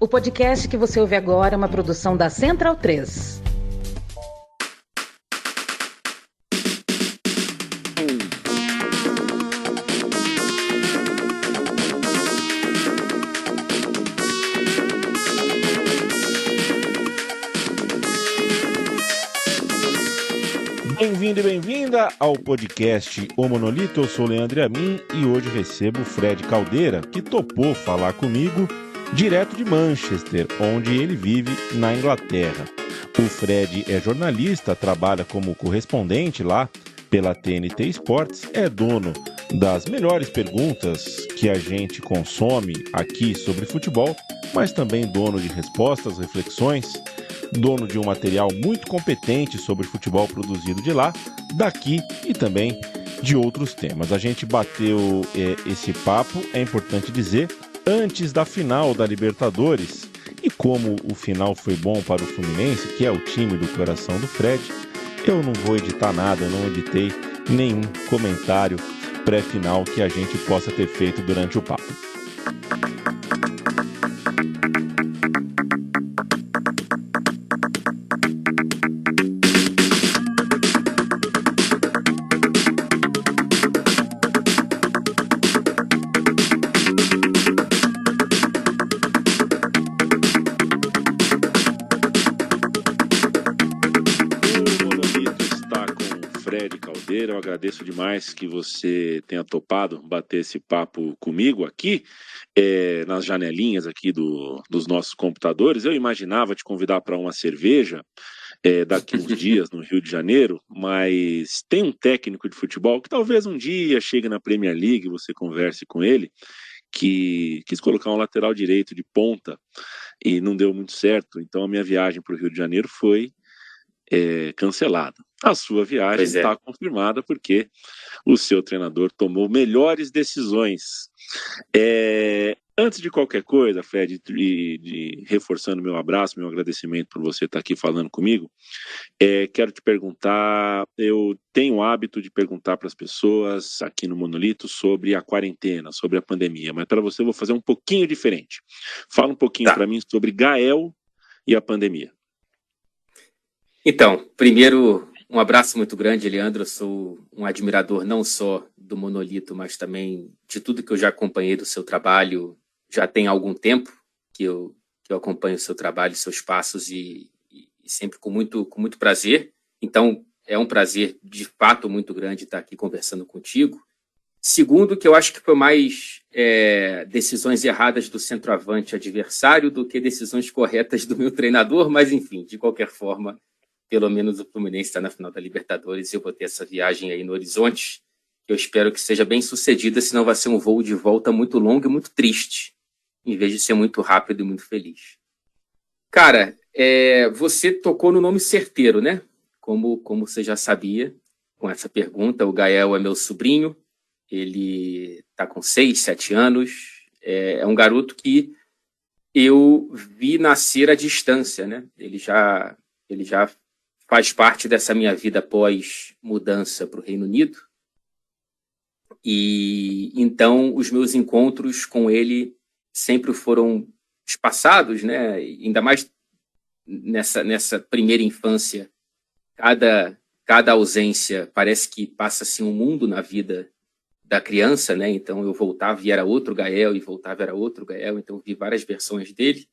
O podcast que você ouve agora é uma produção da Central 3. Bem-vindo e bem-vinda ao podcast O Monolito. Eu sou o Leandro Amin e hoje recebo o Fred Caldeira, que topou falar comigo direto de Manchester, onde ele vive na Inglaterra. O Fred é jornalista, trabalha como correspondente lá pela TNT Sports, é dono das melhores perguntas que a gente consome aqui sobre futebol, mas também dono de respostas, reflexões, dono de um material muito competente sobre futebol produzido de lá, daqui e também de outros temas. A gente bateu esse papo, é importante dizer, antes da final da Libertadores, e como o final foi bom para o Fluminense, que é o time do coração do Fred, eu não vou editar nada, eu não editei nenhum comentário pré-final que a gente possa ter feito durante o papo. Eu agradeço demais que você tenha topado bater esse papo comigo aqui, nas janelinhas aqui dos nossos computadores. Eu imaginava te convidar para uma cerveja daqui uns dias no Rio de Janeiro, mas tem um técnico de futebol que talvez um dia chegue na Premier League e você converse com ele, que quis colocar um lateral direito de ponta e não deu muito certo. Então a minha viagem para o Rio de Janeiro foi cancelada. A sua viagem está confirmada porque o seu treinador tomou melhores decisões. Antes de qualquer coisa, Fred, reforçando meu abraço, meu agradecimento por você estar aqui falando comigo, quero te perguntar, eu tenho o hábito de perguntar para as pessoas aqui no Monolito sobre a quarentena, sobre a pandemia, mas para você eu vou fazer um pouquinho diferente. Fala um pouquinho para mim sobre Gael e a pandemia. Então, primeiro, um abraço muito grande, Leandro. Eu sou um admirador não só do Monolito, mas também de tudo que eu já acompanhei do seu trabalho. Já tem algum tempo que eu acompanho o seu trabalho, seus passos e sempre com muito prazer. Então, é um prazer, de fato, muito grande estar aqui conversando contigo. Segundo, que eu acho que foi mais decisões erradas do centroavante adversário do que decisões corretas do meu treinador, mas, enfim, de qualquer forma, pelo menos o Fluminense está na final da Libertadores e eu vou ter essa viagem aí no horizonte, que eu espero que seja bem sucedida, senão vai ser um voo de volta muito longo e muito triste, em vez de ser muito rápido e muito feliz. Cara, você tocou no nome certeiro, né? Como você já sabia, com essa pergunta, o Gael é meu sobrinho, ele está com 6, 7 anos, é um garoto que eu vi nascer à distância, né? Ele já faz parte dessa minha vida pós mudança para o Reino Unido. E então os meus encontros com ele sempre foram espaçados, né? Ainda mais nessa primeira infância. Cada ausência parece que passa-se um mundo na vida da criança, né? Então eu voltava e era outro Gael, e voltava e era outro Gael, então eu vi várias versões dele.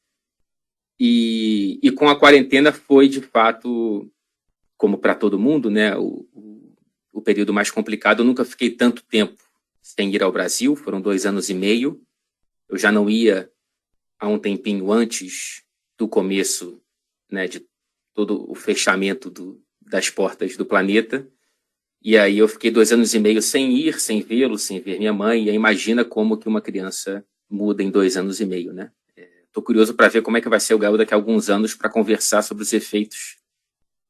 E com a quarentena foi, de fato, como para todo mundo, né, o período mais complicado. Eu nunca fiquei tanto tempo sem ir ao Brasil, foram 2 anos e meio. Eu já não ia há um tempinho antes do começo, né, de todo o fechamento das portas do planeta. E aí eu fiquei 2 anos e meio sem ir, sem vê-lo, sem ver minha mãe. E aí imagina como que uma criança muda em 2 anos e meio, né? Estou curioso para ver como é que vai ser o Gael daqui a alguns anos para conversar sobre os efeitos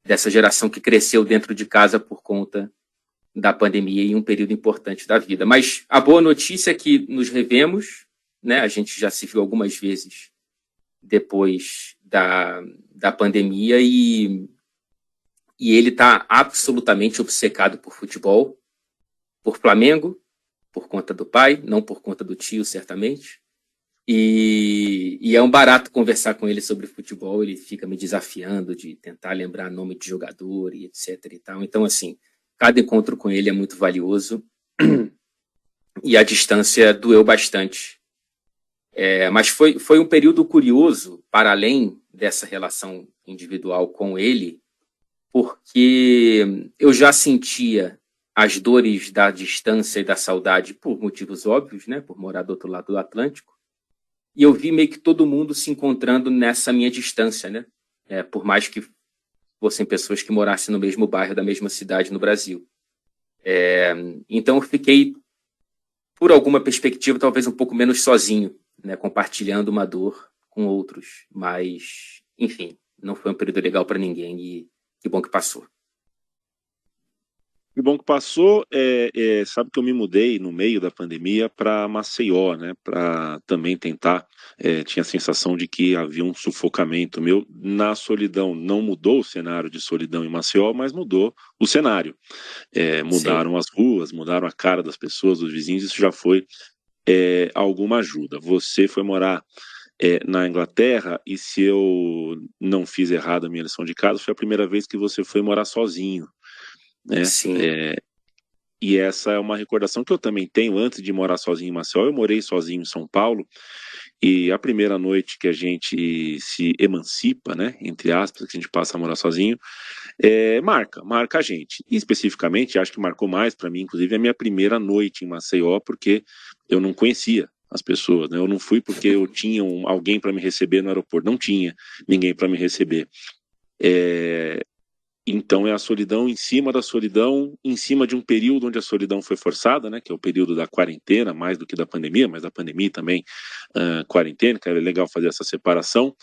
dessa geração que cresceu dentro de casa por conta da pandemia em um período importante da vida. Mas a boa notícia é que nos revemos, né? A gente já se viu algumas vezes depois da pandemia e ele está absolutamente obcecado por futebol, por Flamengo, por conta do pai, não por conta do tio, certamente. E é um barato conversar com ele sobre futebol, ele fica me desafiando de tentar lembrar nome de jogador e etc e tal. Então, assim, cada encontro com ele é muito valioso e a distância doeu bastante. Mas foi um período curioso, para além dessa relação individual com ele, porque eu já sentia as dores da distância e da saudade por motivos óbvios, né, por morar do outro lado do Atlântico. E eu vi meio que todo mundo se encontrando nessa minha distância, né? Por mais que fossem pessoas que morassem no mesmo bairro da mesma cidade no Brasil. Então eu fiquei, por alguma perspectiva, talvez um pouco menos sozinho, né? Compartilhando uma dor com outros. Mas, enfim, não foi um período legal para ninguém e que bom que passou. Que bom que passou. Sabe que eu me mudei no meio da pandemia para Maceió, né? Para também tentar. Tinha a sensação de que havia um sufocamento meu na solidão. Não mudou o cenário de solidão em Maceió, mas mudou o cenário. Mudaram Sim. As ruas, mudaram a cara das pessoas, dos vizinhos. Isso já foi alguma ajuda. Você foi morar na Inglaterra e, se eu não fiz errado a minha lição de casa, foi a primeira vez que você foi morar sozinho. Né? Sim. E essa é uma recordação que eu também tenho. Antes de morar sozinho em Maceió, eu morei sozinho em São Paulo, e a primeira noite que a gente se emancipa, né, entre aspas, que a gente passa a morar sozinho, marca a gente. E especificamente, acho que marcou mais para mim, inclusive, a minha primeira noite em Maceió, porque eu não conhecia as pessoas, né? Eu não fui porque eu tinha alguém para me receber no aeroporto, não tinha ninguém para me receber. Então é a solidão em cima da solidão, em cima de um período onde a solidão foi forçada, né, que é o período da quarentena, mais do que da pandemia, mas da pandemia também, quarentena, que é legal fazer essa separação.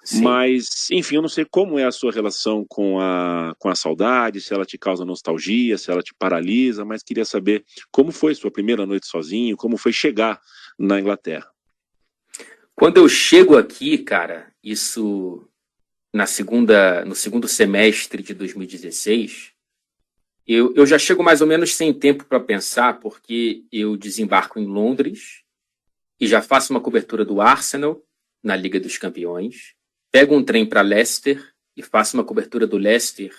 Sim. Mas, enfim, eu não sei como é a sua relação com a saudade, se ela te causa nostalgia, se ela te paralisa, mas queria saber como foi sua primeira noite sozinho, como foi chegar na Inglaterra. Quando eu chego aqui, cara, isso... no segundo semestre de 2016, eu já chego mais ou menos sem tempo para pensar, porque eu desembarco em Londres e já faço uma cobertura do Arsenal na Liga dos Campeões, pego um trem para Leicester e faço uma cobertura do Leicester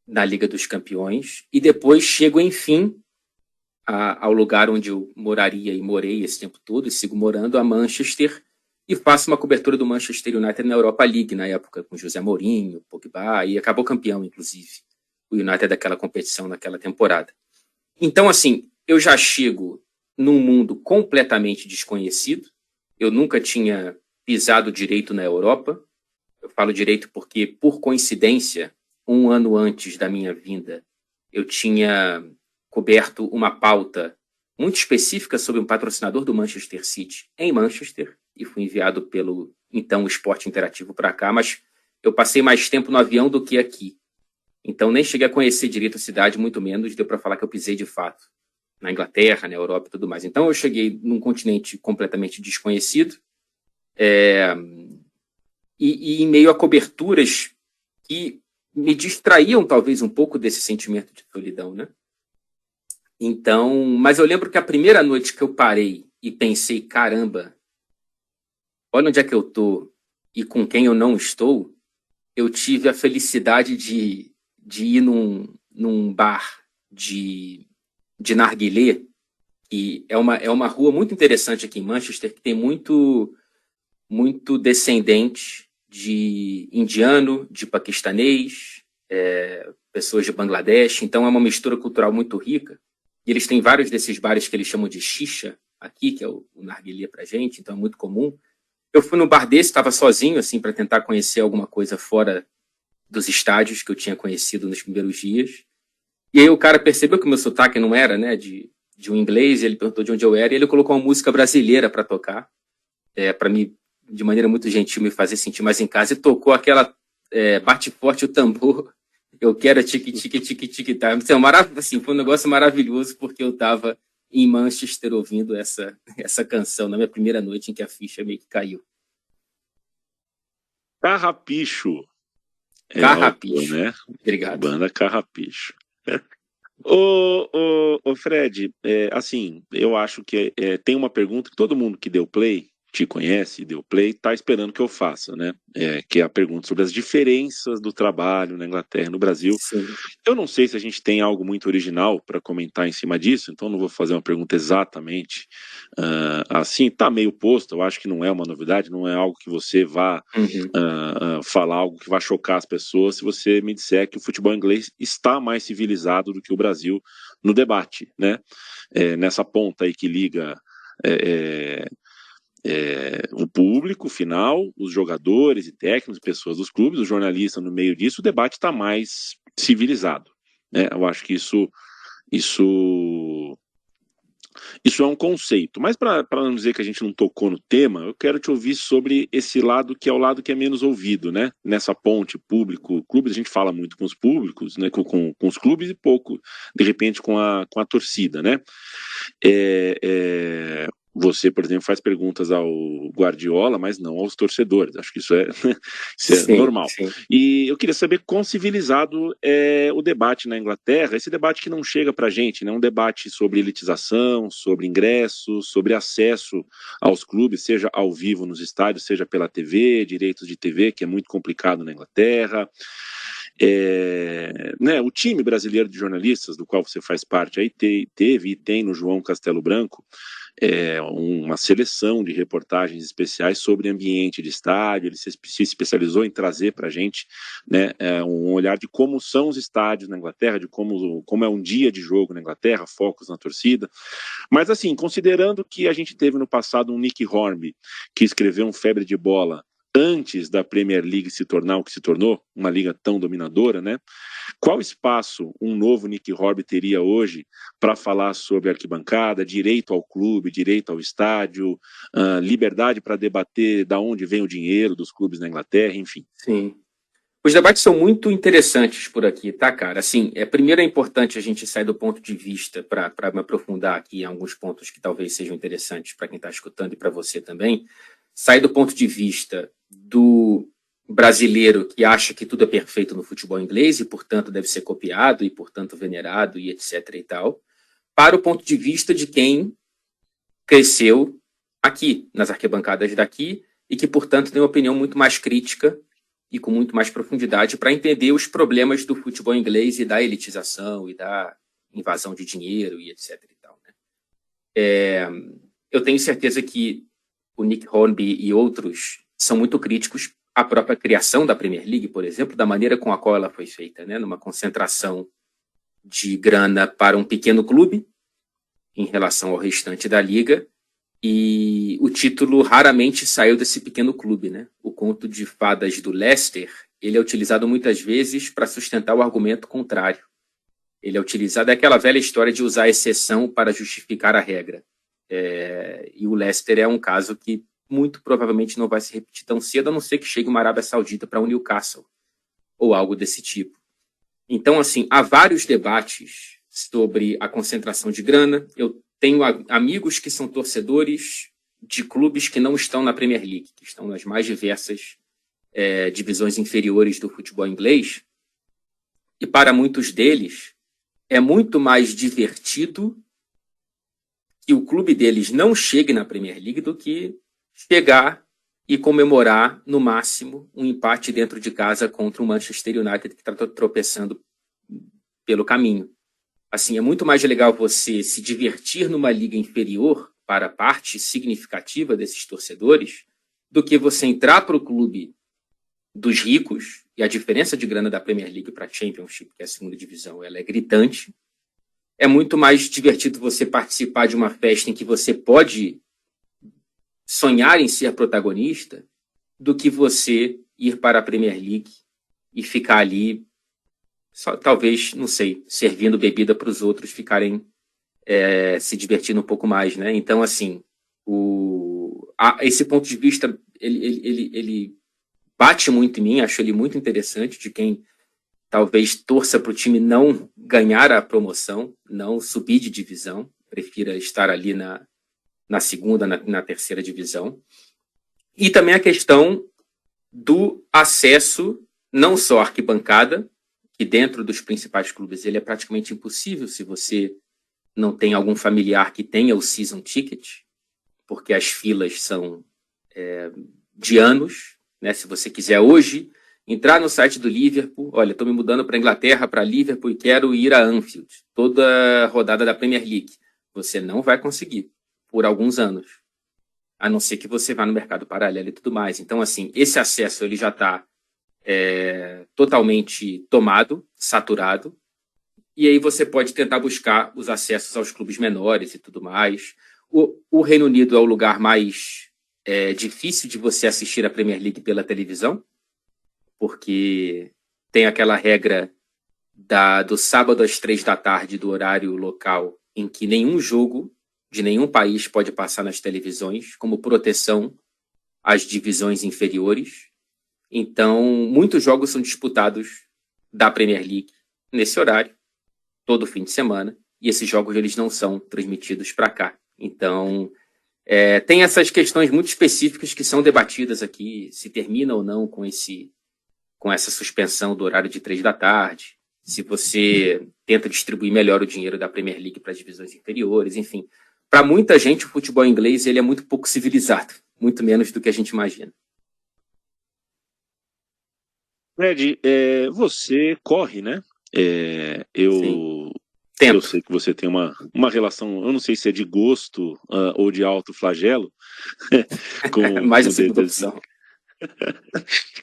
na Liga dos Campeões, e depois chego, enfim, ao lugar onde eu moraria e morei esse tempo todo, e sigo morando, a Manchester, e faço uma cobertura do Manchester United na Europa League, na época, com José Mourinho, Pogba, e acabou campeão, inclusive, o United daquela competição, naquela temporada. Então, assim, eu já chego num mundo completamente desconhecido, eu nunca tinha pisado direito na Europa, eu falo direito porque, por coincidência, um ano antes da minha vinda, eu tinha coberto uma pauta muito específica sobre um patrocinador do Manchester City em Manchester, e fui enviado pelo, então, Esporte Interativo para cá, mas eu passei mais tempo no avião do que aqui. Então, nem cheguei a conhecer direito a cidade, muito menos deu para falar que eu pisei de fato na Inglaterra, na Europa e tudo mais. Então, eu cheguei num continente completamente desconhecido, e em meio a coberturas que me distraíam, talvez, um pouco desse sentimento de solidão, né? Então, mas eu lembro que a primeira noite que eu parei e pensei, caramba, olha onde é que eu tô e com quem eu não estou, eu tive a felicidade de ir num bar de narguilé, que é uma rua muito interessante aqui em Manchester, que tem muito descendente de indiano, de paquistanês, pessoas de Bangladesh, então é uma mistura cultural muito rica. E eles têm vários desses bares que eles chamam de xixa aqui, que é o narguilé pra gente, então é muito comum. Eu fui no bar desse, estava sozinho, assim, para tentar conhecer alguma coisa fora dos estádios que eu tinha conhecido nos primeiros dias. E aí o cara percebeu que o meu sotaque não era, né, de um inglês, ele perguntou de onde eu era, e ele colocou uma música brasileira para tocar, para me, de maneira muito gentil, me fazer sentir mais em casa, e tocou aquela bate forte o tambor, eu quero tique-tique-tique-tique, tá? Assim, foi um negócio maravilhoso, porque eu estava em Manchester ouvindo essa canção na minha primeira noite em que a ficha meio que caiu. Carrapicho. Carrapicho, né? Obrigado. Banda Carrapicho. Ô Fred, assim, eu acho que tem uma pergunta que todo mundo que deu play te conhece, deu play, está esperando que eu faça, né? Que é a pergunta sobre as diferenças do trabalho na Inglaterra e no Brasil. Sim. Eu não sei se a gente tem algo muito original para comentar em cima disso, então não vou fazer uma pergunta exatamente assim. Tá meio posto, eu acho que não é uma novidade, não é algo que você vá falar algo que vai chocar as pessoas se você me disser que o futebol inglês está mais civilizado do que o Brasil no debate, né? Nessa ponta aí que liga o público final, os jogadores e técnicos, pessoas dos clubes, os jornalistas no meio disso, o debate está mais civilizado, né? Eu acho que isso é um conceito, mas para não dizer que a gente não tocou no tema, eu quero te ouvir sobre esse lado que é o lado que é menos ouvido, né? Nessa ponte público-clubes, a gente fala muito com os públicos, né? Com os clubes e pouco, de repente, com a torcida, né? Você, por exemplo, faz perguntas ao Guardiola, mas não aos torcedores. Acho que isso é Sim, normal. sim. E eu queria saber quão civilizado é o debate na Inglaterra, esse debate que não chega para a gente, né? Um debate sobre elitização, sobre ingressos, sobre acesso aos clubes, seja ao vivo nos estádios, seja pela TV, direitos de TV, que é muito complicado na Inglaterra. Né, o time brasileiro de jornalistas, do qual você faz parte, aí teve e tem no João Castelo Branco uma seleção de reportagens especiais sobre ambiente de estádio. Ele se especializou em trazer para a gente, né, um olhar de como são os estádios na Inglaterra, de como é um dia de jogo na Inglaterra, focos na torcida. Mas assim, considerando que a gente teve no passado um Nick Hornby, que escreveu um Febre de Bola antes da Premier League se tornar o que se tornou, uma liga tão dominadora, né? Qual espaço um novo Nick Hornby teria hoje para falar sobre arquibancada, direito ao clube, direito ao estádio, liberdade para debater da onde vem o dinheiro dos clubes na Inglaterra, enfim? Sim. Os debates são muito interessantes por aqui, tá, cara? Assim, primeiro é importante a gente sair do ponto de vista, para me aprofundar aqui em alguns pontos que talvez sejam interessantes para quem está escutando e para você também, sair do ponto de vista do brasileiro que acha que tudo é perfeito no futebol inglês e, portanto, deve ser copiado e, portanto, venerado e etc. e tal, para o ponto de vista de quem cresceu aqui, nas arquibancadas daqui, e que, portanto, tem uma opinião muito mais crítica e com muito mais profundidade para entender os problemas do futebol inglês e da elitização e da invasão de dinheiro e etc. e tal, né? Eu tenho certeza que o Nick Hornby e outros são muito críticos à própria criação da Premier League, por exemplo, da maneira com a qual ela foi feita, né? Numa concentração de grana para um pequeno clube em relação ao restante da liga, e o título raramente saiu desse pequeno clube, né? O conto de fadas do Leicester, ele é utilizado muitas vezes para sustentar o argumento contrário. Ele é utilizado, é aquela velha história de usar a exceção para justificar a regra. E o Leicester é um caso que muito provavelmente não vai se repetir tão cedo, a não ser que chegue uma Arábia Saudita para o Newcastle, ou algo desse tipo. Então, assim, há vários debates sobre a concentração de grana. Eu tenho amigos que são torcedores de clubes que não estão na Premier League, que estão nas mais diversas divisões inferiores do futebol inglês, e para muitos deles é muito mais divertido que o clube deles não chegue na Premier League do que chegar e comemorar, no máximo, um empate dentro de casa contra o Manchester United, que está tropeçando pelo caminho. Assim, é muito mais legal você se divertir numa liga inferior para a parte significativa desses torcedores do que você entrar para o clube dos ricos, e a diferença de grana da Premier League para a Championship, que é a segunda divisão, ela é gritante. É muito mais divertido você participar de uma festa em que você pode sonhar em ser protagonista do que você ir para a Premier League e ficar ali, só, talvez, não sei, servindo bebida para os outros ficarem se divertindo um pouco mais, né? Então, assim, esse ponto de vista, ele bate muito em mim, acho ele muito interessante, de quem talvez torça para o time não ganhar a promoção, não subir de divisão, prefira estar ali na segunda, na terceira divisão. E também a questão do acesso, não só à arquibancada, que dentro dos principais clubes ele é praticamente impossível se você não tem algum familiar que tenha o season ticket, porque as filas são de anos, né? Se você quiser hoje entrar no site do Liverpool, olha, estou me mudando para a Inglaterra, para Liverpool, e quero ir a Anfield, toda a rodada da Premier League. Você não vai conseguir por alguns anos, a não ser que você vá no mercado paralelo e tudo mais. Então, assim, esse acesso ele já está totalmente tomado, saturado, e aí você pode tentar buscar os acessos aos clubes menores e tudo mais. O Reino Unido é o lugar mais difícil de você assistir a Premier League pela televisão, porque tem aquela regra do sábado às 3 da tarde do horário local, em que nenhum jogo de nenhum país pode passar nas televisões, como proteção às divisões inferiores. Então, muitos jogos são disputados da Premier League nesse horário, todo fim de semana, e esses jogos eles não são transmitidos para cá. Então, tem essas questões muito específicas que são debatidas aqui, se termina ou não com essa suspensão do horário de 3 da tarde, se você tenta distribuir melhor o dinheiro da Premier League para as divisões inferiores, enfim. Para muita gente, o futebol inglês ele é muito pouco civilizado, muito menos do que a gente imagina. Fred, você corre, né? Eu sei que você tem uma relação, eu não sei se é de gosto ou de alto flagelo mais a segunda opção.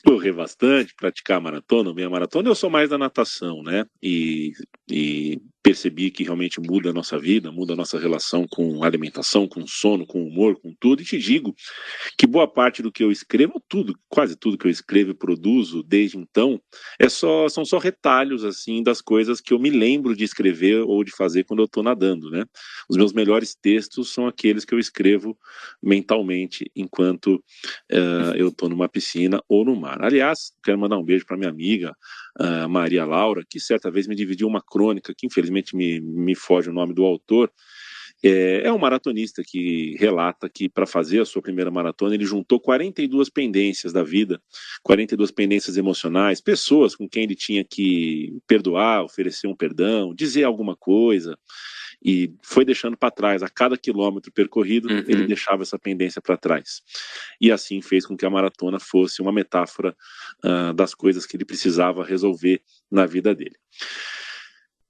Correr bastante, praticar maratona, meia maratona. Eu sou mais da natação, né? E percebi que realmente muda a nossa vida, muda a nossa relação com alimentação, com sono, com humor, com tudo. E te digo que boa parte do que eu escrevo, quase tudo que eu escrevo e produzo desde então, são só retalhos assim das coisas que eu me lembro de escrever ou de fazer quando eu estou nadando, né? Os meus melhores textos são aqueles que eu escrevo mentalmente enquanto eu estou numa piscina ou no mar. Aliás, quero mandar um beijo para minha amiga Maria Laura, que certa vez me dividiu uma crônica, que infelizmente me foge o nome do autor. É um maratonista que relata que para fazer a sua primeira maratona ele juntou 42 pendências da vida, 42 pendências emocionais, pessoas com quem ele tinha que perdoar, oferecer um perdão, dizer alguma coisa, e foi deixando para trás. A cada quilômetro percorrido, ele deixava essa pendência para trás. E assim fez com que a maratona fosse uma metáfora das coisas que ele precisava resolver na vida dele.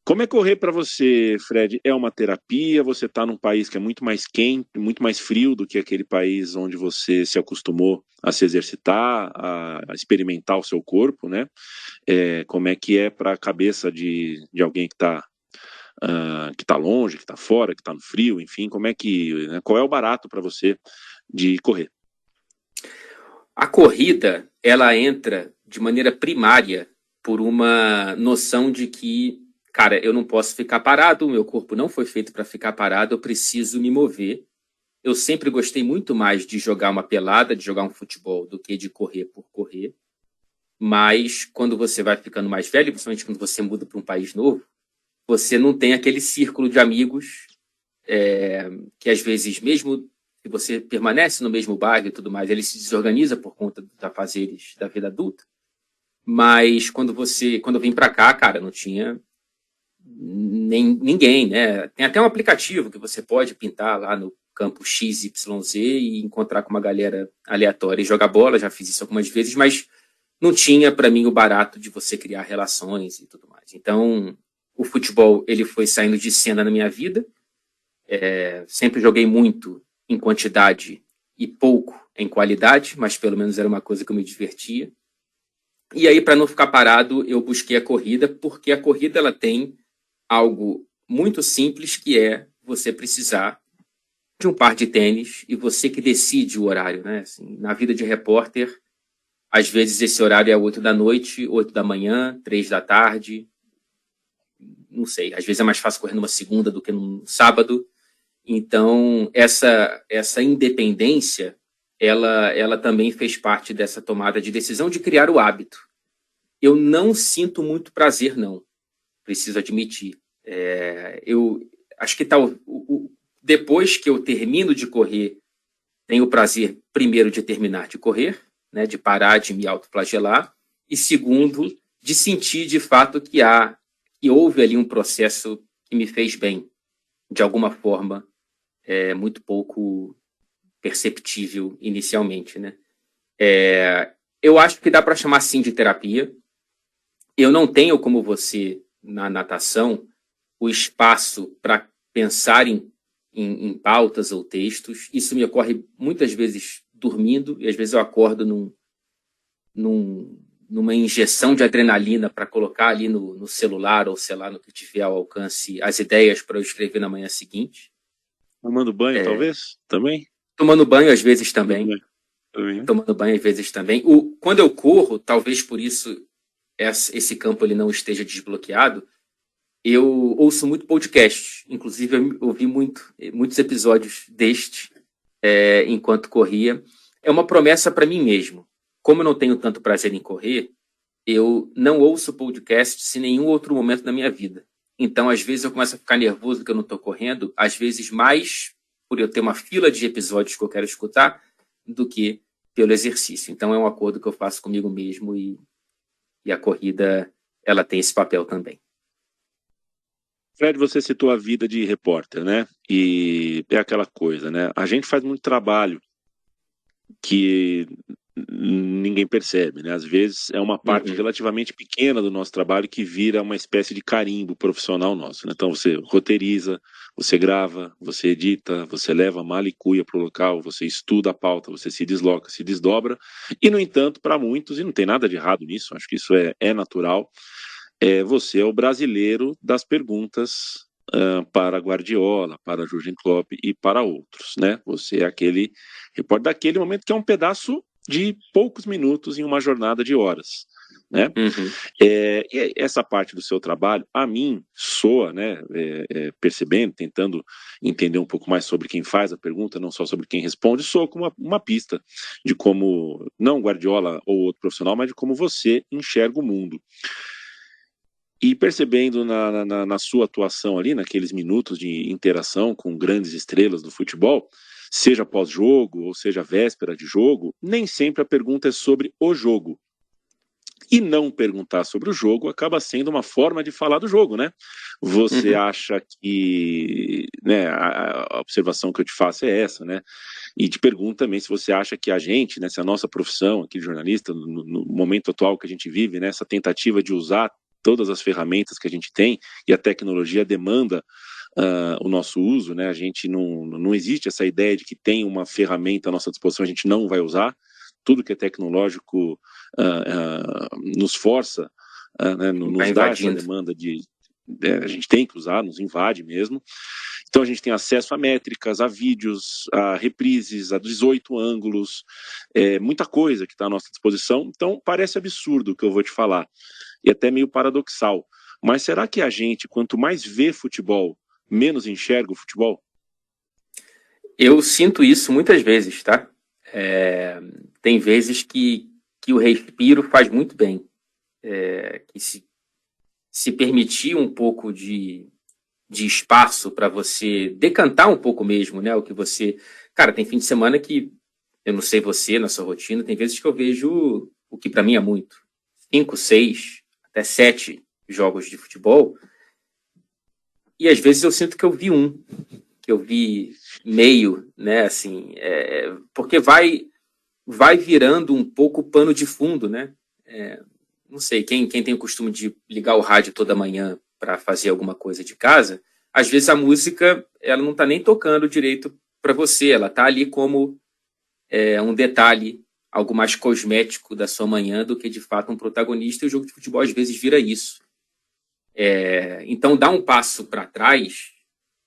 Como é correr para você, Fred? É uma terapia? Você está num país que é muito mais quente, muito mais frio do que aquele país onde você se acostumou a se exercitar, a experimentar o seu corpo, né? Como é que é para a cabeça de alguém que está longe, que está fora, que está no frio, enfim, né, qual é o barato para você de correr? A corrida, ela entra de maneira primária por uma noção de que, cara, eu não posso ficar parado, o meu corpo não foi feito para ficar parado, eu preciso me mover. Eu sempre gostei muito mais de jogar uma pelada, de jogar um futebol, do que de correr por correr. Mas quando você vai ficando mais velho, principalmente quando você muda para um país novo, você não tem aquele círculo de amigos que às vezes, mesmo que você permanece no mesmo bairro e tudo mais, ele se desorganiza por conta dos afazeres da vida adulta. Mas quando eu vim para cá, cara, não tinha ninguém, né? Tem até um aplicativo que você pode pintar lá no campo XYZ e encontrar com uma galera aleatória e jogar bola. Já fiz isso algumas vezes, mas não tinha para mim o barato de você criar relações e tudo mais. Então, o futebol ele foi saindo de cena na minha vida. Sempre joguei muito em quantidade e pouco em qualidade, mas pelo menos era uma coisa que eu me divertia. E aí, para não ficar parado, eu busquei a corrida, porque a corrida ela tem algo muito simples, que é você precisar de um par de tênis e você que decide o horário, né? Assim, na vida de repórter, às vezes esse horário é 8 da noite, 8 da manhã, 3 da tarde, não sei, às vezes é mais fácil correr numa segunda do que num sábado. Então, essa independência, ela também fez parte dessa tomada de decisão de criar o hábito. Eu não sinto muito prazer, não. Preciso admitir. Eu acho que depois que eu termino de correr, tenho o prazer, primeiro, de terminar de correr, né, de parar de me autoflagelar, e segundo, de sentir de fato que houve ali um processo que me fez bem, de alguma forma, muito pouco perceptível inicialmente, né? Eu acho que dá para chamar sim de terapia. Eu não tenho, como você, na natação, o espaço para pensar em pautas ou textos. Isso me ocorre muitas vezes dormindo, e às vezes eu acordo numa injeção de adrenalina para colocar ali no celular ou, sei lá, no que tiver ao alcance, as ideias para eu escrever na manhã seguinte. Tomando banho, talvez? Também? Tomando banho, às vezes, também. Também. Tomando banho, às vezes, também. Quando eu corro, talvez por isso esse campo ele não esteja desbloqueado, eu ouço muito podcast. Inclusive, eu ouvi muitos episódios deste enquanto corria. É uma promessa para mim mesmo. Como eu não tenho tanto prazer em correr, eu não ouço podcasts em nenhum outro momento da minha vida. Então, às vezes, eu começo a ficar nervoso que eu não estou correndo, às vezes mais por eu ter uma fila de episódios que eu quero escutar do que pelo exercício. Então, é um acordo que eu faço comigo mesmo e a corrida ela tem esse papel também. Fred, você citou a vida de repórter, né? E é aquela coisa, né? A gente faz muito trabalho que ninguém percebe, né? Às vezes é uma parte relativamente pequena do nosso trabalho que vira uma espécie de carimbo profissional nosso, né? Então você roteiriza, você grava, você edita, você leva a mala e cuia para o local, você estuda a pauta, você se desloca, se desdobra, e no entanto, para muitos, e não tem nada de errado nisso, acho que isso é natural, você é o brasileiro das perguntas para Guardiola, para Jürgen Klopp e para outros, né? Você é aquele repórter daquele momento que é um pedaço de poucos minutos em uma jornada de horas, né? E essa parte do seu trabalho, a mim, soa, né? Percebendo, tentando entender um pouco mais sobre quem faz a pergunta, não só sobre quem responde, soa como uma pista de como, não Guardiola ou outro profissional, mas de como você enxerga o mundo. E percebendo na sua atuação ali, naqueles minutos de interação com grandes estrelas do futebol, seja pós-jogo ou seja véspera de jogo, nem sempre a pergunta é sobre o jogo. E não perguntar sobre o jogo acaba sendo uma forma de falar do jogo, né? Você acha que, né, a observação que eu te faço é essa, né? E te pergunto também se você acha que a gente, né, se a nossa profissão aqui de jornalista, no momento atual que a gente vive, né, essa tentativa de usar todas as ferramentas que a gente tem, e a tecnologia demanda o nosso uso, né? A gente não existe essa ideia de que tem uma ferramenta à nossa disposição, a gente não vai usar. Tudo que é tecnológico nos força, né, nos dá essa demanda a gente tem que usar, nos invade mesmo. Então a gente tem acesso a métricas, a vídeos, a reprises, a 18 ângulos, muita coisa que está à nossa disposição. Então parece absurdo o que eu vou te falar, e até meio paradoxal. Mas será que a gente, quanto mais vê futebol, menos enxerga o futebol? Eu sinto isso muitas vezes, tá? Tem vezes que o respiro faz muito bem. Que se permitir um pouco de espaço para você decantar um pouco mesmo, né? O que você... Cara, tem fim de semana que, eu não sei você, na sua rotina, tem vezes que eu vejo o que para mim é muito. 5, 6, até 7 jogos de futebol. E às vezes eu sinto que eu vi que eu vi meio, né? Assim, porque vai virando um pouco o pano de fundo, né? Não sei, quem tem o costume de ligar o rádio toda manhã para fazer alguma coisa de casa, às vezes a música ela não está nem tocando direito para você, ela está ali como um detalhe, algo mais cosmético da sua manhã do que de fato um protagonista, e o jogo de futebol às vezes vira isso. Então dar um passo para trás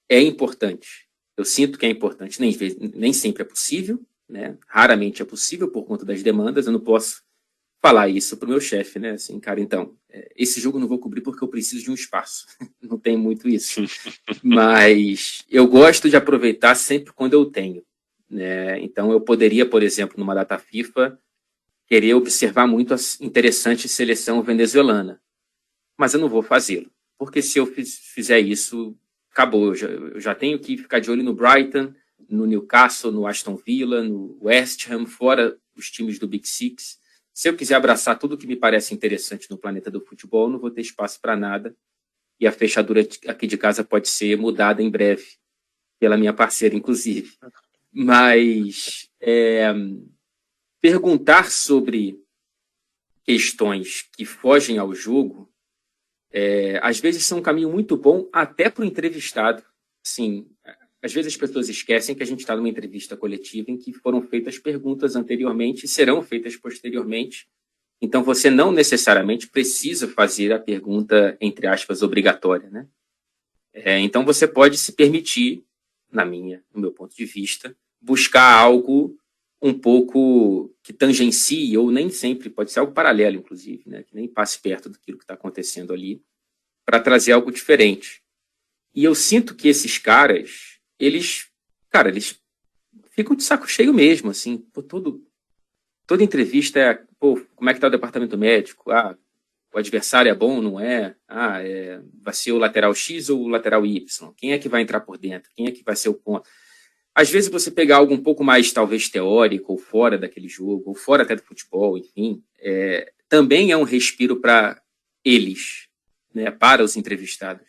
é importante. Eu sinto que é importante, nem sempre é possível, né? Raramente é possível por conta das demandas. Eu não posso falar isso para o meu chefe, né? Assim, cara, então, esse jogo eu não vou cobrir porque eu preciso de um espaço. Não tem muito isso. Mas eu gosto de aproveitar sempre quando eu tenho, né? Então eu poderia, por exemplo, numa data FIFA, querer observar muito a interessante seleção venezuelana. Mas eu não vou fazê-lo. Porque se eu fizer isso, acabou. Eu já tenho que ficar de olho no Brighton, no Newcastle, no Aston Villa, no West Ham, fora os times do Big Six. Se eu quiser abraçar tudo que me parece interessante no planeta do futebol, eu não vou ter espaço para nada. E a fechadura aqui de casa pode ser mudada em breve, pela minha parceira, inclusive. Mas perguntar sobre questões que fogem ao jogo, às vezes são um caminho muito bom até para o entrevistado. Assim, às vezes as pessoas esquecem que a gente está numa entrevista coletiva em que foram feitas perguntas anteriormente e serão feitas posteriormente. Então, você não necessariamente precisa fazer a pergunta, entre aspas, obrigatória, né? Então, você pode se permitir, no meu ponto de vista, buscar algo um pouco que tangencie, ou nem sempre, pode ser algo paralelo, inclusive, né? Que nem passe perto daquilo que está acontecendo ali, para trazer algo diferente. E eu sinto que esses caras, eles ficam de saco cheio mesmo, assim, toda entrevista como é que está o departamento médico? O adversário é bom, não é? Vai ser o lateral X ou o lateral Y? Quem é que vai entrar por dentro? Quem é que vai ser o ponto? Às vezes você pegar algo um pouco mais, talvez, teórico, ou fora daquele jogo, ou fora até do futebol, enfim, também é um respiro para eles, né, para os entrevistados.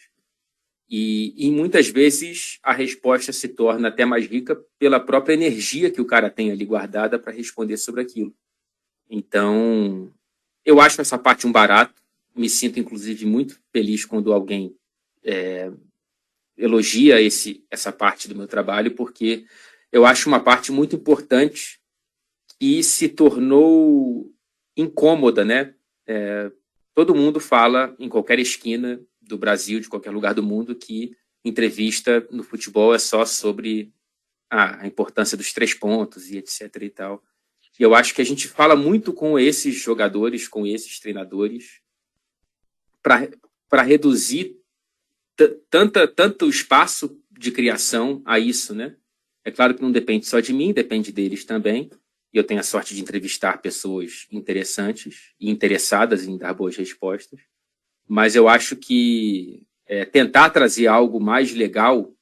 E muitas vezes a resposta se torna até mais rica pela própria energia que o cara tem ali guardada para responder sobre aquilo. Então, eu acho essa parte um barato. Me sinto, inclusive, muito feliz quando alguém elogia essa parte do meu trabalho, porque eu acho uma parte muito importante e se tornou incômoda, né? Todo mundo fala, em qualquer esquina do Brasil, de qualquer lugar do mundo, que entrevista no futebol é só sobre a importância dos 3 pontos e etc. e tal. E eu acho que a gente fala muito com esses jogadores, com esses treinadores, para reduzir tanto espaço de criação a isso, né? É claro que não depende só de mim, depende deles também. E eu tenho a sorte de entrevistar pessoas interessantes e interessadas em dar boas respostas. Mas eu acho que tentar trazer algo mais legal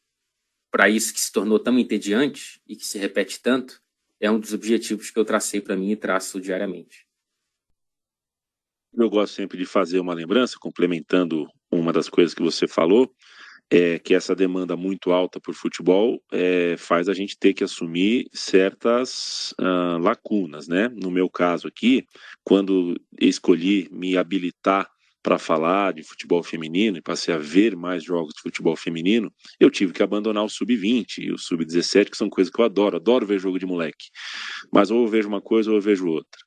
para isso que se tornou tão entediante e que se repete tanto é um dos objetivos que eu tracei para mim e traço diariamente. Eu gosto sempre de fazer uma lembrança, complementando uma das coisas que você falou, que essa demanda muito alta por futebol faz a gente ter que assumir certas lacunas, né? No meu caso aqui, quando escolhi me habilitar para falar de futebol feminino e passei a ver mais jogos de futebol feminino, eu tive que abandonar o sub-20 e o sub-17, que são coisas que eu adoro ver jogo de moleque. Mas ou eu vejo uma coisa ou eu vejo outra.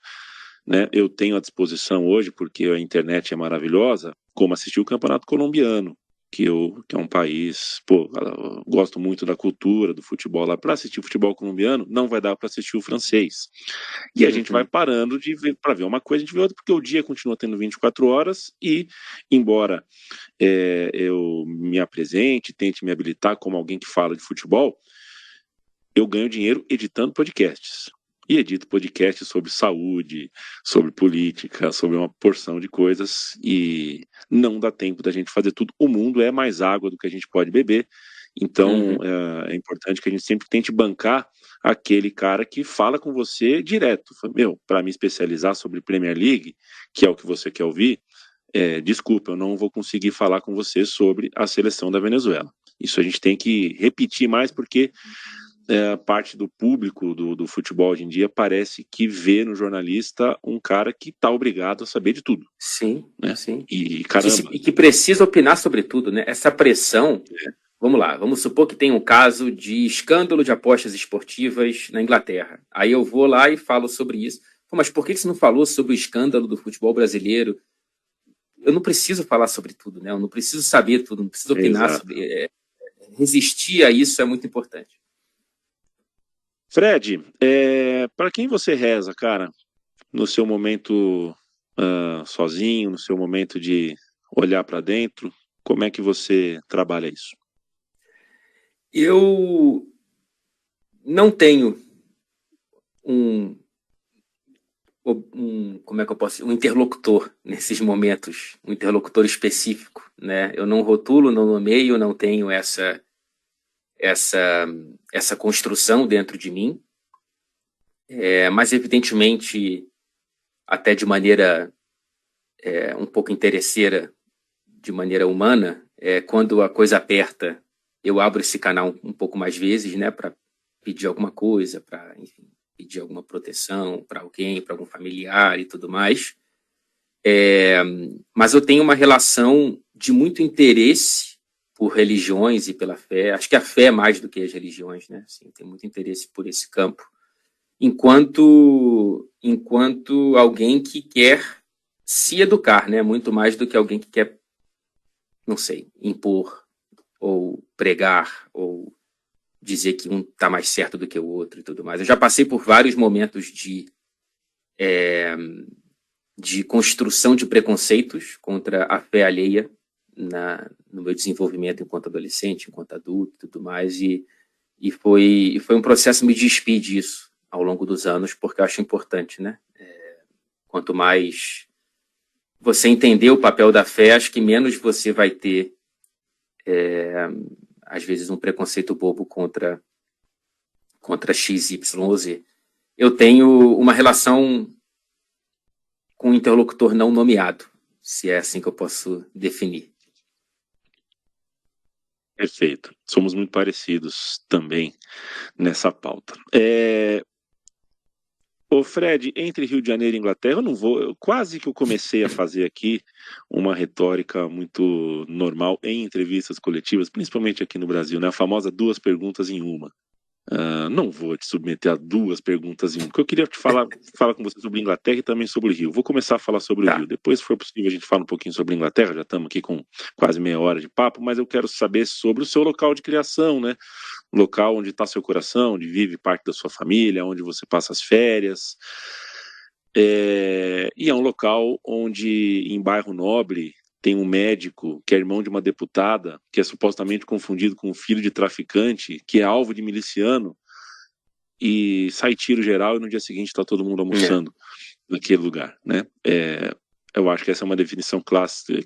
Né? Eu tenho à disposição hoje, porque a internet é maravilhosa, como assistir o Campeonato Colombiano, que é um país, eu gosto muito da cultura, do futebol lá. Para assistir o futebol colombiano, não vai dar para assistir o francês. E a gente vai parando para ver uma coisa, a gente vê outra, porque o dia continua tendo 24 horas e, embora eu me apresente, tente me habilitar como alguém que fala de futebol, eu ganho dinheiro editando podcasts. E edito podcasts sobre saúde, sobre política, sobre uma porção de coisas, e não dá tempo da gente fazer tudo. O mundo é mais água do que a gente pode beber, então é importante que a gente sempre tente bancar aquele cara que fala com você direto. Para me especializar sobre Premier League, que é o que você quer ouvir, desculpa, eu não vou conseguir falar com você sobre a seleção da Venezuela. Isso a gente tem que repetir mais, porque parte do público do futebol hoje em dia parece que vê no jornalista um cara que está obrigado a saber de tudo. Sim, né? sim. E caramba. E que precisa opinar sobre tudo, né? Essa pressão. Vamos lá, vamos supor que tem um caso de escândalo de apostas esportivas na Inglaterra. Aí eu vou lá e falo sobre isso. Mas por que você não falou sobre o escândalo do futebol brasileiro? Eu não preciso falar sobre tudo, né? Eu não preciso saber tudo, não preciso opinar sobre. Resistir a isso é muito importante. Fred, para quem você reza, cara, no seu momento sozinho, no seu momento de olhar para dentro, como é que você trabalha isso? Eu não tenho como é que eu posso, um interlocutor nesses momentos, um interlocutor específico, né? Eu não rotulo, não nomeio, não tenho essa construção dentro de mim, mas evidentemente até de maneira um pouco interesseira, de maneira humana, quando a coisa aperta, eu abro esse canal um pouco mais vezes, né, para pedir alguma coisa, para, enfim, pedir alguma proteção para alguém, para algum familiar e tudo mais. Mas eu tenho uma relação de muito interesse por religiões e pela fé. Acho que a fé é mais do que as religiões, né? Assim, tenho muito interesse por esse campo. Enquanto alguém que quer se educar, né? Muito mais do que alguém que quer, não sei, impor ou pregar ou dizer que um está mais certo do que o outro e tudo mais. Eu já passei por vários momentos de construção de preconceitos contra a fé alheia no meu desenvolvimento enquanto adolescente, enquanto adulto e tudo mais, e foi um processo me despir disso ao longo dos anos, porque eu acho importante, né? Quanto mais você entender o papel da fé, acho que menos você vai ter, às vezes, um preconceito bobo contra X, Y ou Z. Eu tenho uma relação com um interlocutor não nomeado, se é assim que eu posso definir. Perfeito. Somos muito parecidos também nessa pauta. Ô Fred, entre Rio de Janeiro e Inglaterra, eu não vou. Quase que eu comecei a fazer aqui uma retórica muito normal em entrevistas coletivas, principalmente aqui no Brasil, né? A famosa 2 perguntas em uma. Não vou te submeter a 2 perguntas em uma, porque eu queria te falar com você sobre Inglaterra e também sobre o Rio. Vou começar a falar sobre o Rio. Depois, se for possível, a gente fala um pouquinho sobre a Inglaterra. Já estamos aqui com quase meia hora de papo, mas eu quero saber sobre o seu local de criação, né? O local onde está seu coração, onde vive parte da sua família, onde você passa as férias. E é um local onde, em bairro nobre, tem um médico que é irmão de uma deputada, que é supostamente confundido com um filho de traficante, que é alvo de miliciano, e sai tiro geral e no dia seguinte está todo mundo almoçando naquele lugar, né? Eu acho que essa é uma definição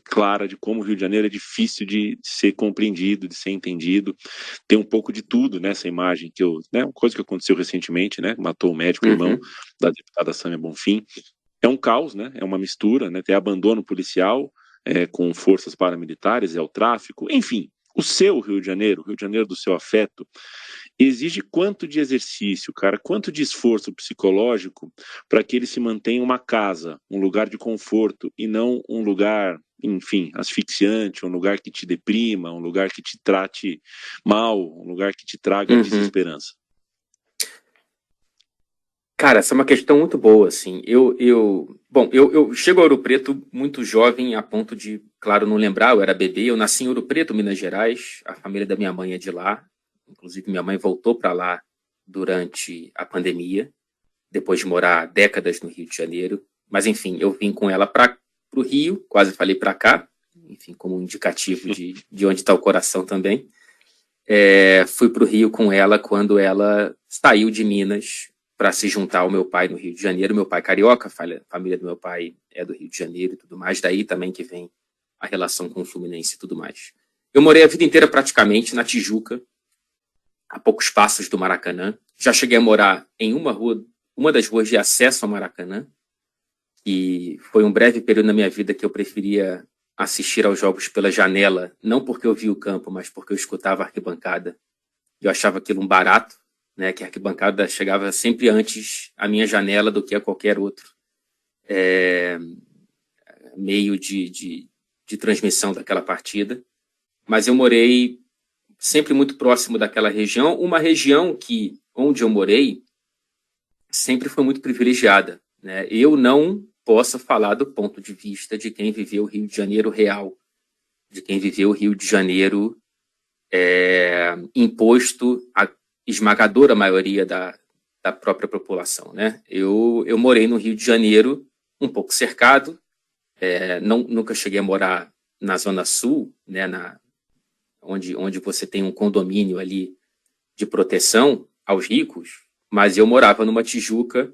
clara de como o Rio de Janeiro é difícil de ser compreendido, de ser entendido. Tem um pouco de tudo nessa imagem né, uma coisa que aconteceu recentemente, né? Matou o médico, irmão da deputada Sâmia Bonfim. É um caos, né? É uma mistura, né? Tem abandono policial com forças paramilitares, é o tráfico, enfim. O seu Rio de Janeiro do seu afeto, exige quanto de exercício, cara, quanto de esforço psicológico para que ele se mantenha uma casa, um lugar de conforto e não um lugar, enfim, asfixiante, um lugar que te deprima, um lugar que te trate mal, um lugar que te traga desesperança. Cara, essa é uma questão muito boa, assim. Bom, eu chego a Ouro Preto muito jovem, a ponto de, claro, não lembrar, eu era bebê, eu nasci em Ouro Preto, Minas Gerais, a família da minha mãe é de lá, inclusive minha mãe voltou para lá durante a pandemia, depois de morar décadas no Rio de Janeiro, mas enfim, eu vim com ela para o Rio, quase falei para cá, enfim, como um indicativo de onde está o coração também. Fui para o Rio com ela quando ela saiu de Minas para se juntar ao meu pai no Rio de Janeiro. Meu pai carioca, a família do meu pai é do Rio de Janeiro e tudo mais, daí também que vem a relação com o Fluminense e tudo mais. Eu morei a vida inteira praticamente na Tijuca, a poucos passos do Maracanã. Já cheguei a morar em uma das ruas de acesso ao Maracanã, e foi um breve período na minha vida que eu preferia assistir aos jogos pela janela, não porque eu via o campo, mas porque eu escutava a arquibancada. Eu achava aquilo um barato, né, que a arquibancada chegava sempre antes à minha janela do que a qualquer outro meio de transmissão daquela partida. Mas eu morei sempre muito próximo daquela região, uma região que, onde eu morei, sempre foi muito privilegiada, né? Eu não posso falar do ponto de vista de quem viveu o Rio de Janeiro real, de quem viveu o Rio de Janeiro imposto à esmagadora maioria da própria população, né? Eu morei no Rio de Janeiro um pouco cercado, nunca cheguei a morar na Zona Sul, né, onde você tem um condomínio ali de proteção aos ricos, mas eu morava numa Tijuca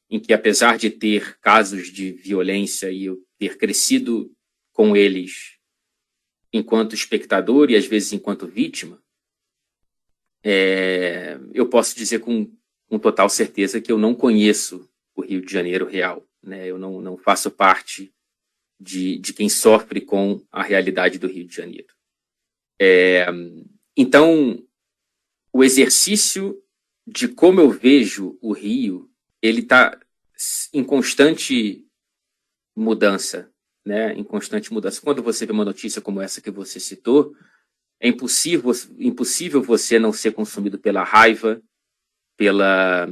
em que, apesar de ter casos de violência e eu ter crescido com eles enquanto espectador e às vezes enquanto vítima, eu posso dizer com total certeza que eu não conheço o Rio de Janeiro real, né? Eu não faço parte de quem sofre com a realidade do Rio de Janeiro. Então, o exercício de como eu vejo o Rio, ele está em constante mudança, né? Em constante mudança. Quando você vê uma notícia como essa que você citou, é impossível você não ser consumido pela raiva, pela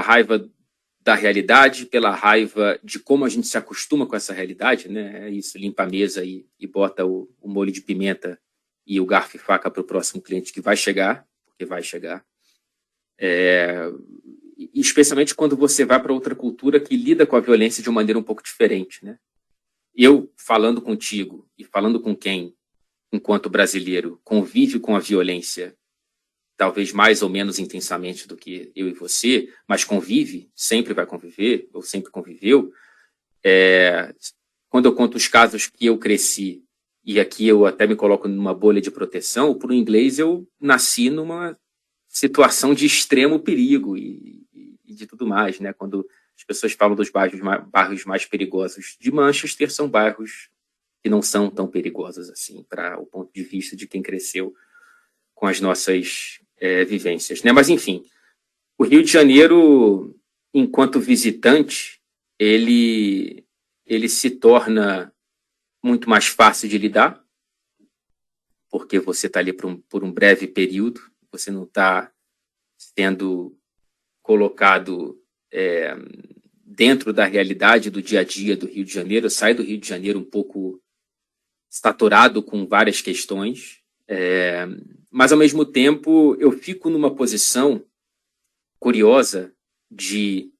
raiva da realidade, pela raiva de como a gente se acostuma com essa realidade, né? É isso, limpa a mesa e bota o molho de pimenta e o garfo e faca para o próximo cliente que vai chegar, porque vai chegar. Especialmente quando você vai para outra cultura que lida com a violência de uma maneira um pouco diferente, né? Eu, falando contigo e falando com quem, enquanto brasileiro, convive com a violência talvez mais ou menos intensamente do que eu e você, mas convive, sempre vai conviver, ou sempre conviveu, quando eu conto os casos que eu cresci, e aqui eu até me coloco numa bolha de proteção, por inglês eu nasci numa situação de extremo perigo e de tudo mais, né? Quando as pessoas falam dos bairros mais perigosos de Manchester, são bairros que não são tão perigosos assim, para o ponto de vista de quem cresceu com as nossas vivências, né? Mas, enfim, o Rio de Janeiro, enquanto visitante, ele se torna muito mais fácil de lidar, porque você está ali por um breve período, você não está sendo colocado dentro da realidade do dia a dia do Rio de Janeiro. Eu saio do Rio de Janeiro um pouco saturado com várias questões, mas, ao mesmo tempo, eu fico numa posição curiosa de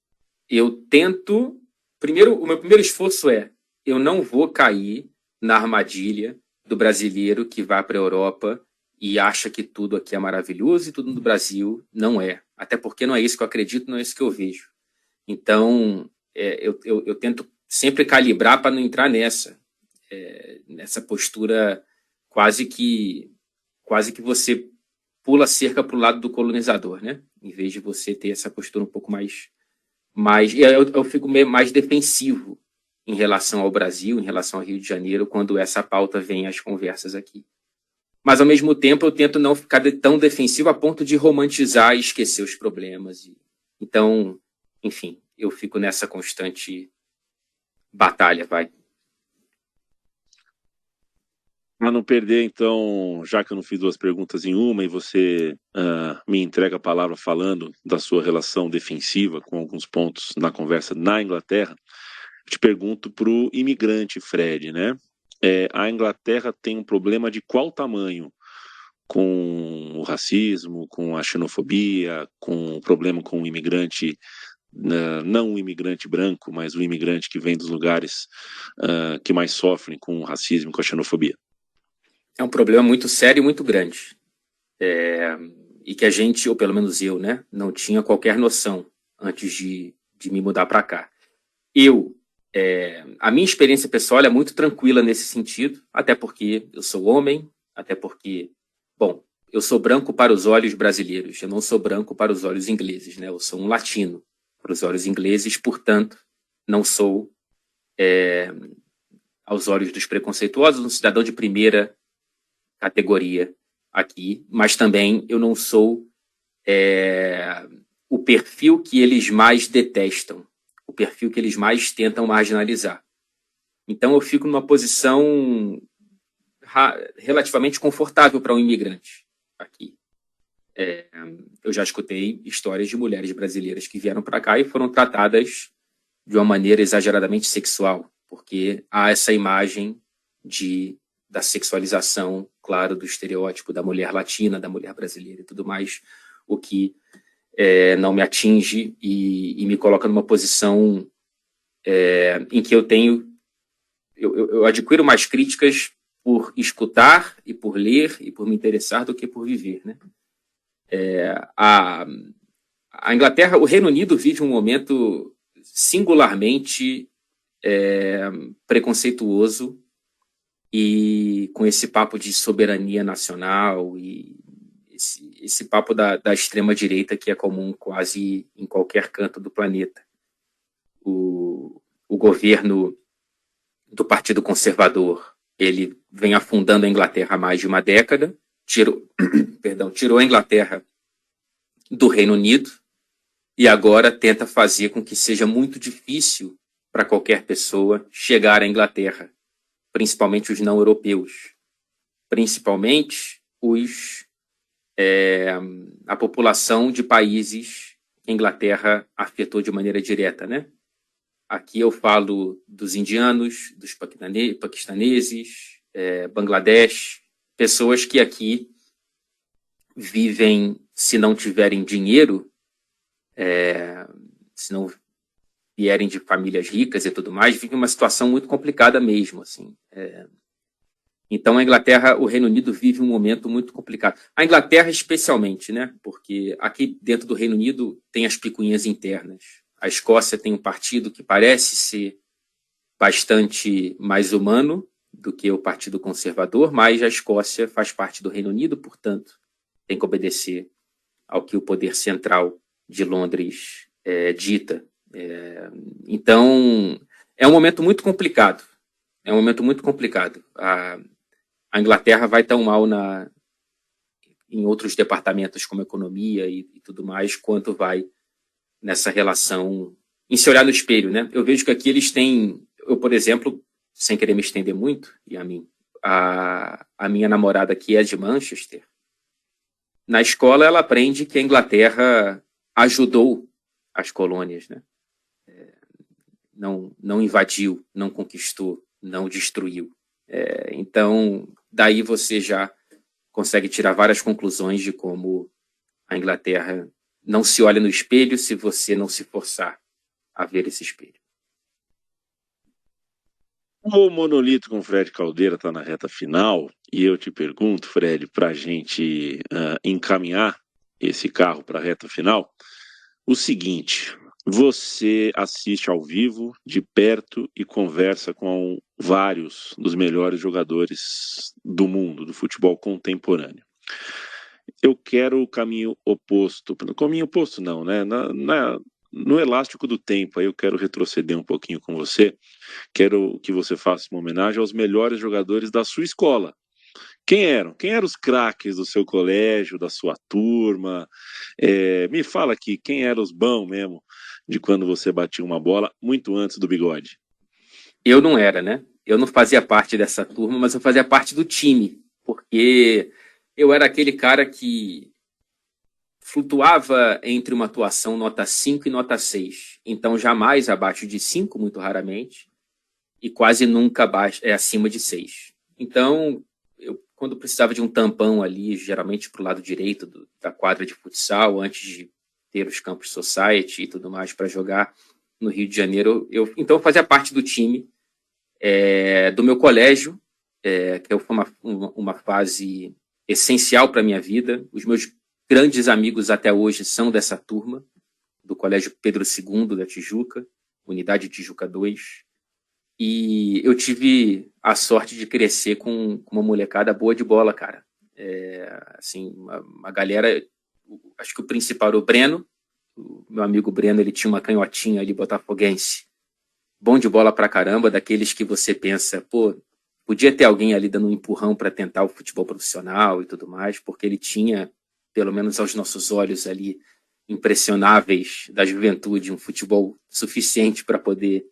eu tento... Primeiro, o meu primeiro esforço eu não vou cair na armadilha do brasileiro que vai para a Europa e acha que tudo aqui é maravilhoso e tudo no Brasil não é. Até porque não é isso que eu acredito, não é isso que eu vejo. Então, eu tento sempre calibrar para não entrar nessa postura quase que você pula a cerca para o lado do colonizador, né? Em vez de você ter essa postura um pouco mais eu fico meio mais defensivo em relação ao Brasil, em relação ao Rio de Janeiro, quando essa pauta vem às conversas aqui. Mas, ao mesmo tempo, eu tento não ficar tão defensivo a ponto de romantizar e esquecer os problemas. Então, enfim, eu fico nessa constante batalha, vai. Para não perder, então, já que eu não fiz duas perguntas em uma e você me entrega a palavra falando da sua relação defensiva com alguns pontos na conversa na Inglaterra, eu te pergunto para o imigrante Fred, né? A Inglaterra tem um problema de qual tamanho com o racismo, com a xenofobia, com o problema com o imigrante, não o imigrante branco, mas o imigrante que vem dos lugares que mais sofrem com o racismo e com a xenofobia? É um problema muito sério e muito grande. E que a gente, ou pelo menos eu, né, não tinha qualquer noção antes de me mudar para cá. A minha experiência pessoal é muito tranquila nesse sentido, até porque eu sou homem, até porque, bom, eu sou branco para os olhos brasileiros, eu não sou branco para os olhos ingleses, né? Eu sou um latino para os olhos ingleses, portanto, não sou, aos olhos dos preconceituosos, um cidadão de primeira categoria aqui, mas também eu não sou o perfil que eles mais detestam, o perfil que eles mais tentam marginalizar. Então eu fico numa posição relativamente confortável para um imigrante aqui. Eu já escutei histórias de mulheres brasileiras que vieram para cá e foram tratadas de uma maneira exageradamente sexual, porque há essa imagem da sexualização, claro, do estereótipo da mulher latina, da mulher brasileira e tudo mais, o que não me atinge e me coloca numa posição em que eu adquiro mais críticas por escutar e por ler e por me interessar do que por viver, né? A Inglaterra, o Reino Unido vive um momento singularmente preconceituoso e com esse papo de soberania nacional e esse papo da extrema-direita que é comum quase em qualquer canto do planeta. O governo do Partido Conservador, ele vem afundando a Inglaterra há mais de uma década, tirou a Inglaterra do Reino Unido e agora tenta fazer com que seja muito difícil para qualquer pessoa chegar à Inglaterra, principalmente os não europeus, principalmente a população de países que a Inglaterra afetou de maneira direta, né? Aqui eu falo dos indianos, dos paquistaneses, Bangladesh, pessoas que aqui vivem, se não tiverem dinheiro, se não vierem de famílias ricas e tudo mais, vivem uma situação muito complicada mesmo, assim. Então a Inglaterra, o Reino Unido vive um momento muito complicado. A Inglaterra especialmente, né? Porque aqui dentro do Reino Unido tem as picuinhas internas. A Escócia tem um partido que parece ser bastante mais humano do que o Partido Conservador, mas a Escócia faz parte do Reino Unido, portanto, tem que obedecer ao que o poder central de Londres dita. Então, é um momento muito complicado. É um momento muito complicado. A Inglaterra vai tão mal em outros departamentos como economia e tudo mais, quanto vai nessa relação, em se olhar no espelho, né? Eu vejo que aqui eles têm, eu, por exemplo, sem querer me estender muito, e a minha namorada aqui é de Manchester. Na escola ela aprende que a Inglaterra ajudou as colônias, né? Não invadiu, não conquistou, não destruiu. Então, daí você já consegue tirar várias conclusões de como a Inglaterra não se olha no espelho se você não se forçar a ver esse espelho. O Monolito com o Fred Caldeira está na reta final e eu te pergunto, Fred, para a gente encaminhar esse carro para a reta final, o seguinte: você assiste ao vivo, de perto, e conversa com vários dos melhores jogadores do mundo, do futebol contemporâneo. Eu quero o caminho oposto. Caminho oposto não, né? No elástico do tempo, aí eu quero retroceder um pouquinho com você. Quero que você faça uma homenagem aos melhores jogadores da sua escola. Quem eram? Quem eram os craques do seu colégio, da sua turma? Me fala aqui, quem eram os bons mesmo de quando você batia uma bola muito antes do bigode? Eu não era, né? Eu não fazia parte dessa turma, mas eu fazia parte do time, porque eu era aquele cara que flutuava entre uma atuação nota 5 e nota 6. Então, jamais abaixo de 5, muito raramente, e quase nunca acima de 6. Então, quando precisava de um tampão ali, geralmente para o lado direito da quadra de futsal, antes de ter os campos society e tudo mais para jogar no Rio de Janeiro, então eu fazia parte do time do meu colégio, que foi uma fase essencial para a minha vida. Os meus grandes amigos até hoje são dessa turma, do Colégio Pedro II da Tijuca, Unidade Tijuca 2. E eu tive a sorte de crescer com uma molecada boa de bola, cara. Assim, uma galera, acho que o principal era o Breno, o meu amigo Breno, ele tinha uma canhotinha ali, botafoguense, bom de bola pra caramba, daqueles que você pensa, pô, podia ter alguém ali dando um empurrão para tentar o futebol profissional e tudo mais, porque ele tinha, pelo menos aos nossos olhos ali, impressionáveis da juventude, um futebol suficiente para poder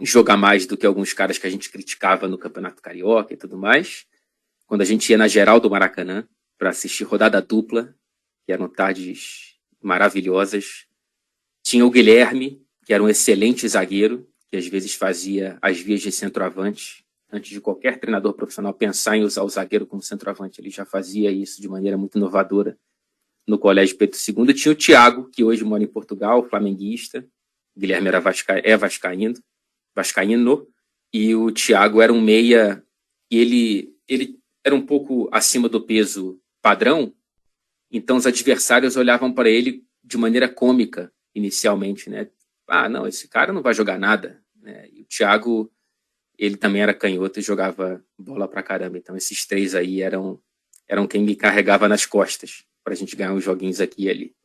jogar mais do que alguns caras que a gente criticava no Campeonato Carioca e tudo mais. Quando a gente ia na geral do Maracanã para assistir rodada dupla, que eram tardes maravilhosas, tinha o Guilherme, que era um excelente zagueiro, que às vezes fazia as vias de centroavante. Antes de qualquer treinador profissional pensar em usar o zagueiro como centroavante, ele já fazia isso de maneira muito inovadora no Colégio Pedro II. Tinha o Thiago, que hoje mora em Portugal, flamenguista. O Guilherme vascaíno, e o Thiago era um meia, e ele era um pouco acima do peso padrão, então os adversários olhavam para ele de maneira cômica, inicialmente, né? Ah, não, esse cara não vai jogar nada, né? E o Thiago, ele também era canhoto e jogava bola pra caramba, então esses três aí eram quem me carregava nas costas pra gente ganhar uns joguinhos aqui e ali.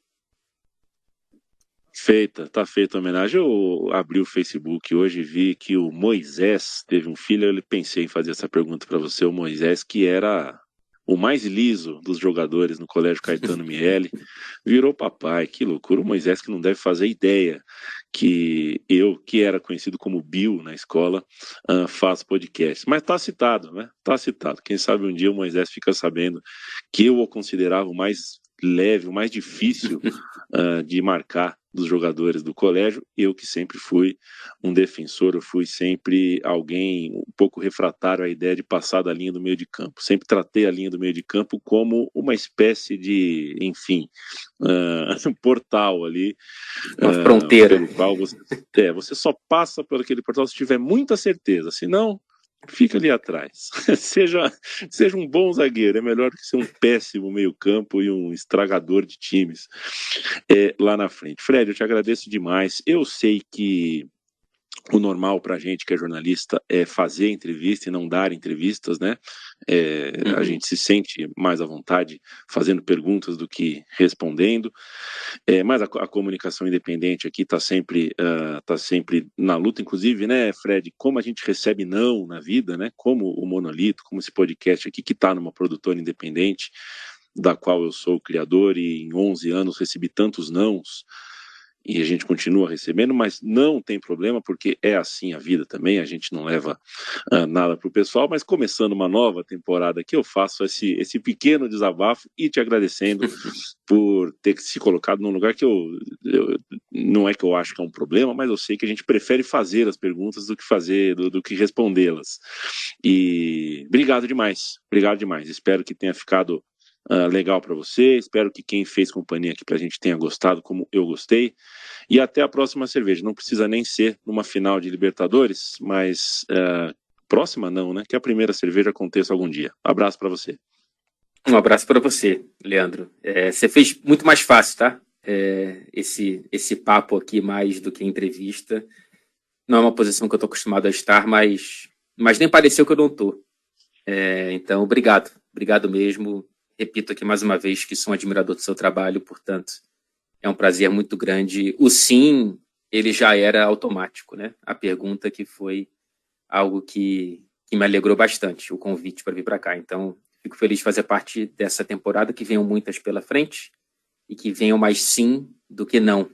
Tá feita a homenagem. Eu abri o Facebook hoje e vi que o Moisés teve um filho. Eu pensei em fazer essa pergunta para você, o Moisés, que era o mais liso dos jogadores no Colégio Caetano Miele, virou papai. Que loucura. O Moisés, que não deve fazer ideia que eu, que era conhecido como Bill na escola, faço podcast. Mas tá citado, né? Tá citado. Quem sabe um dia o Moisés fica sabendo que eu o considerava o mais leve, o mais difícil de marcar dos jogadores do colégio. Eu que sempre fui um defensor, eu fui sempre alguém um pouco refratário à ideia de passar da linha do meio de campo. Sempre tratei a linha do meio de campo como uma espécie de, enfim, um portal ali. Uma fronteira. Pelo qual você só passa por aquele portal se tiver muita certeza, senão fica ali atrás. seja um bom zagueiro, é melhor que ser um péssimo meio-campo e um estragador de times lá na frente. Fred, eu te agradeço demais. Eu sei que o normal pra gente que é jornalista é fazer entrevista e não dar entrevistas, né? A gente se sente mais à vontade fazendo perguntas do que respondendo, mas a comunicação independente aqui tá sempre na luta, inclusive, né, Fred, como a gente recebe não na vida, né, como o Monolito, como esse podcast aqui que tá numa produtora independente, da qual eu sou o criador, e em 11 anos recebi tantos nãos, e a gente continua recebendo, mas não tem problema, porque é assim a vida também, a gente não leva nada pro pessoal, mas começando uma nova temporada aqui, eu faço esse pequeno desabafo e te agradecendo por ter se colocado num lugar que eu não é que eu acho que é um problema, mas eu sei que a gente prefere fazer as perguntas do que respondê-las. E obrigado demais, espero que tenha ficado legal para você, espero que quem fez companhia aqui pra gente tenha gostado como eu gostei, e até a próxima cerveja. Não precisa nem ser numa final de Libertadores, mas próxima não, né? Que a primeira cerveja aconteça algum dia. Abraço para você. Um abraço para você, Leandro. Você fez muito mais fácil, tá? Esse papo aqui, mais do que entrevista, não é uma posição que eu tô acostumado a estar, mas nem pareceu que eu não tô. Então, obrigado mesmo. Repito aqui mais uma vez que sou um admirador do seu trabalho, portanto, é um prazer muito grande. O sim, ele já era automático, né? A pergunta que foi algo que me alegrou bastante, o convite para vir para cá. Então, fico feliz de fazer parte dessa temporada, que venham muitas pela frente e que venham mais sim do que não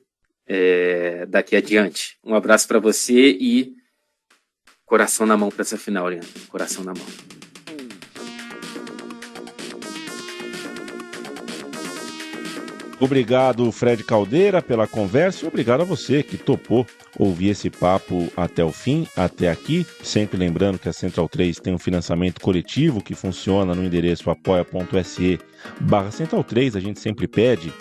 daqui adiante. Um abraço para você e coração na mão para essa final, Leandro. Coração na mão. Obrigado, Fred Caldeira, pela conversa, e obrigado a você que topou ouvir esse papo até o fim, até aqui. Sempre lembrando que a Central 3 tem um financiamento coletivo que funciona no endereço apoia.se/Central 3. A gente sempre pede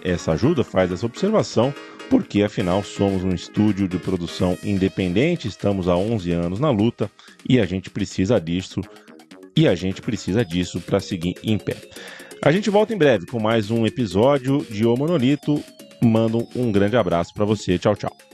essa ajuda, faz essa observação, porque afinal somos um estúdio de produção independente, estamos há 11 anos na luta e a gente precisa disso para seguir em pé. A gente volta em breve com mais um episódio de O Monolito. Mando um grande abraço para você. Tchau, tchau.